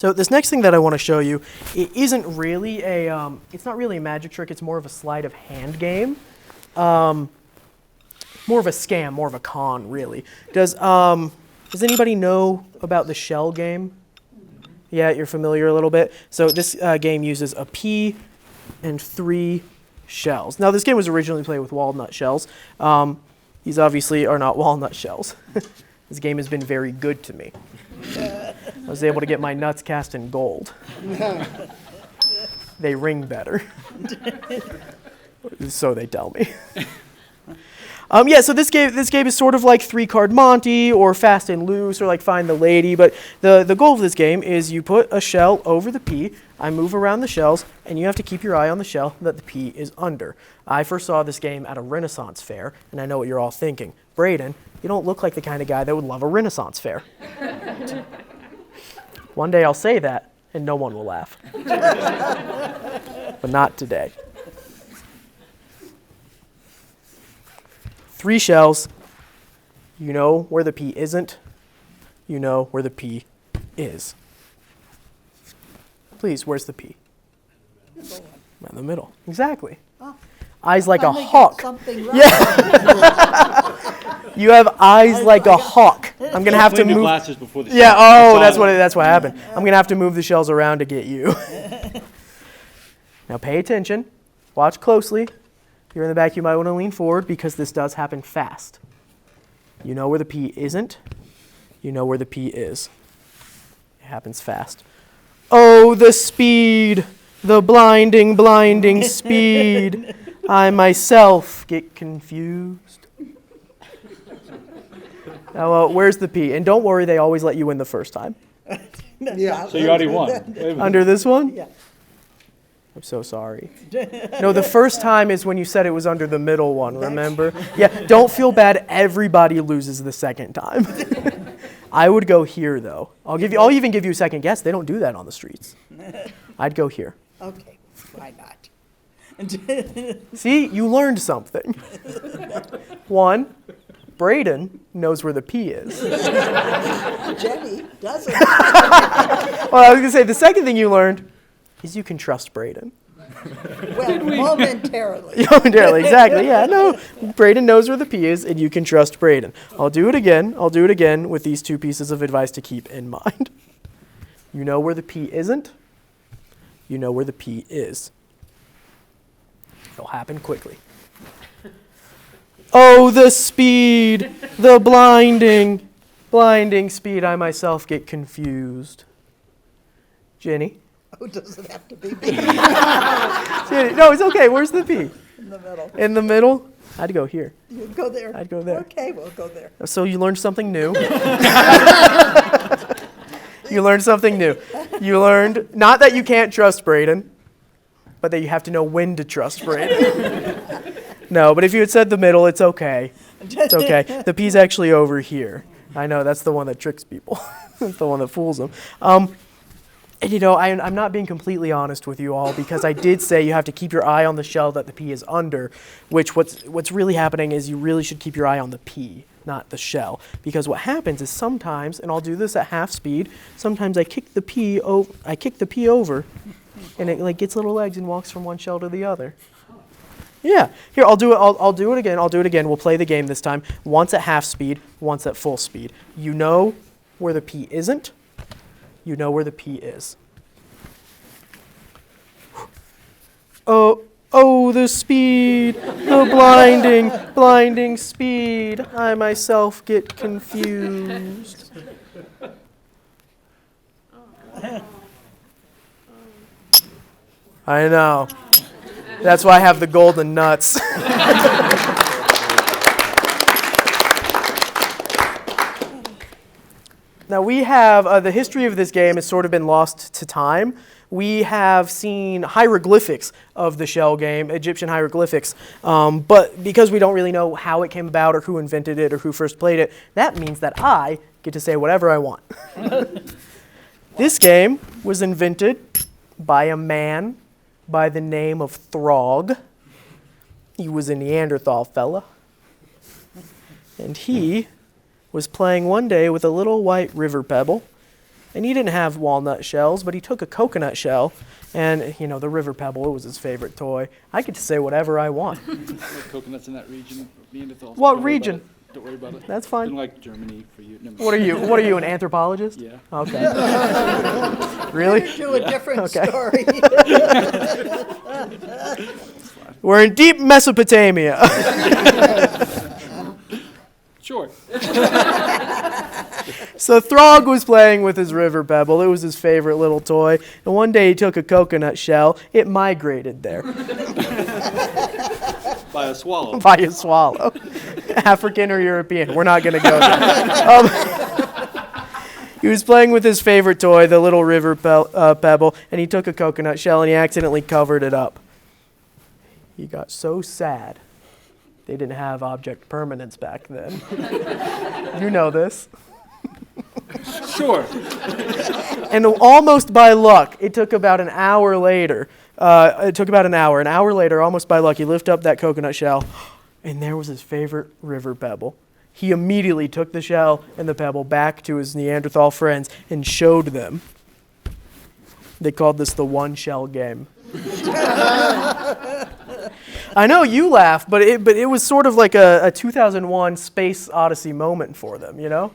So this next thing that I want to show you, it isn't really it's not really a magic trick, it's more of a sleight of hand game. More of a scam, more of a con, really. Does anybody know about the shell game? Yeah, you're familiar a little bit. So this game uses a pea and 3 shells. Now this game was originally played with walnut shells. These obviously are not walnut shells. This game has been very good to me. I was able to get my nuts cast in gold. They ring better. So they tell me. Yeah, so this game is sort of like 3-card Monty or Fast and Loose or like Find the Lady, but the goal of this game is you put a shell over the pea, I move around the shells, and you have to keep your eye on the shell that the pea is under. I first saw this game at a Renaissance fair, and I know what you're all thinking. Braden, you don't look like the kind of guy that would love a Renaissance fair. One day I'll say that, and no one will laugh. But not today. 3 shells. You know where the pea isn't. You know where the pea is. Please, where's the pea? In the middle. Exactly. Oh. Eyes like a hawk. Yeah. You have eyes like a hawk. I'm gonna have to move. Glasses before the yeah. Oh, that's what happened. I'm gonna have to move the shells around to get you. Now pay attention. Watch closely. If you're in the back, you might want to lean forward because this does happen fast. You know where the pea isn't. You know where the pea is. It happens fast. Oh, the speed. The blinding, blinding speed. I myself get confused. Now, where's the pea? And don't worry, they always let you win the first time. Yeah. So you already won. Under this one? Yeah. I'm so sorry. No, the first time is when you said it was under the middle one, remember? Yeah, don't feel bad. Everybody loses the second time. I would go here, though. I'll even give you a second guess. They don't do that on the streets. I'd go here. Okay, why not? See, you learned something. 1, Braden knows where the pea is. Jenny doesn't. Well, I was going to say, the second thing you learned is you can trust Braden. Well, momentarily. Momentarily, exactly. Yeah, no, Braden knows where the pea is, and you can trust Braden. I'll do it again. I'll do it again with these 2 pieces of advice to keep in mind. You know where the pea isn't. You know where the pea is. It'll happen quickly. Oh, the speed, the blinding, blinding speed. I myself get confused. Jenny? Oh, does it have to be me? Jenny, no, it's okay. Where's the pea? In the middle. In the middle? I'd go here. You'd go there? I'd go there. Okay, we'll go there. So you learned something new. You learned something new. You learned not that you can't trust Braden, but that you have to know when to trust Braden. No, but if you had said the middle, it's okay. It's okay. The pea's actually over here. I know, that's the one that tricks people. That's the one that fools them. And you know, I'm not being completely honest with you all because I did say you have to keep your eye on the shell that the pea is under, which what's really happening is you really should keep your eye on the pea, not the shell. Because what happens is sometimes, and I'll do this at half speed, sometimes I kick the pea over, and it like gets little legs and walks from one shell to the other. Yeah, here, I'll do it again. We'll play the game this time. Once at half speed, once at full speed. You know where the pea isn't. You know where the pea is. Oh, the speed, the blinding, blinding speed. I myself get confused. I know. That's why I have the golden nuts. Now we have, the history of this game has sort of been lost to time. We have seen hieroglyphics of the shell game, Egyptian hieroglyphics, but because we don't really know how it came about or who invented it or who first played it, that means that I get to say whatever I want. This game was invented by a man by the name of Throg. He was a Neanderthal fella, and he was playing one day with a little white river pebble, And he didn't have walnut shells, but he took a coconut shell, and, you know, the river pebble, it was his favorite toy. I get to say whatever I want. Coconuts in that region, Neanderthals. What Don't worry about region? it. Don't worry about it. That's fine. Didn't like Germany for you. No, What are you, an anthropologist? Yeah. Okay. Really? To a different Okay. story. We're in deep Mesopotamia. Sure. So Throg was playing with his river pebble. It was his favorite little toy. And one day he took a coconut shell. It migrated there By a swallow. by a swallow. African or European. We're not going to go there. He was playing with his favorite toy, the little river pebble, and he took a coconut shell and he accidentally covered it up. He got so sad. They didn't have object permanence back then. You know this. Sure. And almost by luck, it took about an hour later. An hour later, almost by luck, he lifted up that coconut shell, and there was his favorite river pebble. He immediately took the shell and the pebble back to his Neanderthal friends and showed them. They called this the one shell game. I know you laugh, but it was sort of like a 2001 Space Odyssey moment for them, you know?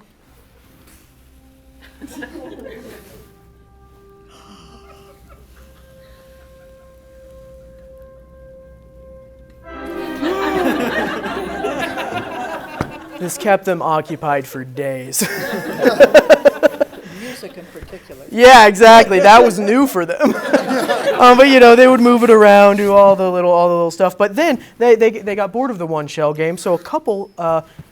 This kept them occupied for days. Music in particular. Yeah, exactly. That was new for them. But you know, they would move it around, do all the little stuff. But then they got bored of the one shell game, so a couple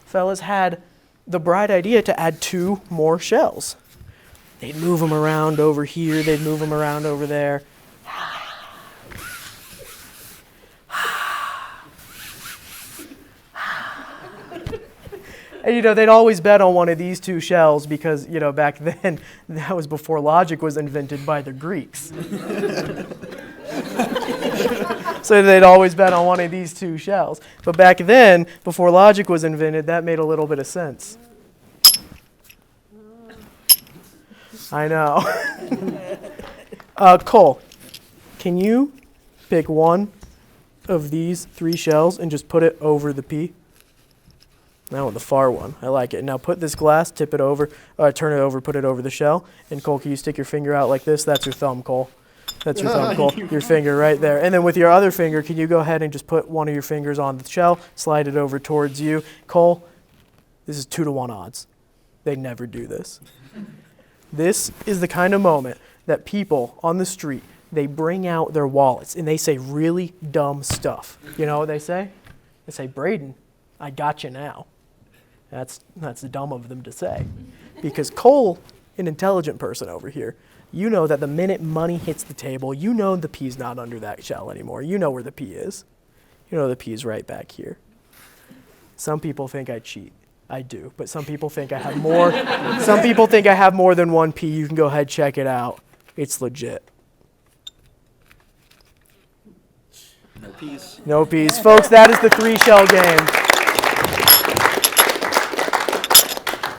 fellas had the bright idea to add 2 more shells. They'd move them around over here. They'd move them around over there. And, you know, they'd always bet on one of these 2 shells because, you know, back then, that was before logic was invented by the Greeks. So they'd always bet on one of these 2 shells. But back then, before logic was invented, that made a little bit of sense. I know. Cole, can you pick one of these 3 shells and just put it over the P? Now the far one. I like it. Now put this glass, tip it over, turn it over, put it over the shell. And Cole, can you stick your finger out like this? That's your thumb, Cole. That's your thumb, Cole. Your finger right there. And then with your other finger, can you go ahead and just put one of your fingers on the shell, slide it over towards you. Cole, this is 2-to-1 odds. They never do this. This is the kind of moment that people on the street, they bring out their wallets and they say really dumb stuff. You know what they say? They say, Braden, I got you now. That's dumb of them to say. Because Cole, an intelligent person over here, you know that the minute money hits the table, you know the P's not under that shell anymore. You know where the P is. You know the P is right back here. Some people think I cheat. I do. But some people think I have more. Some people think I have more than 1 P. You can go ahead, check it out. It's legit. No peace. No P's. Folks, that is the 3-shell game.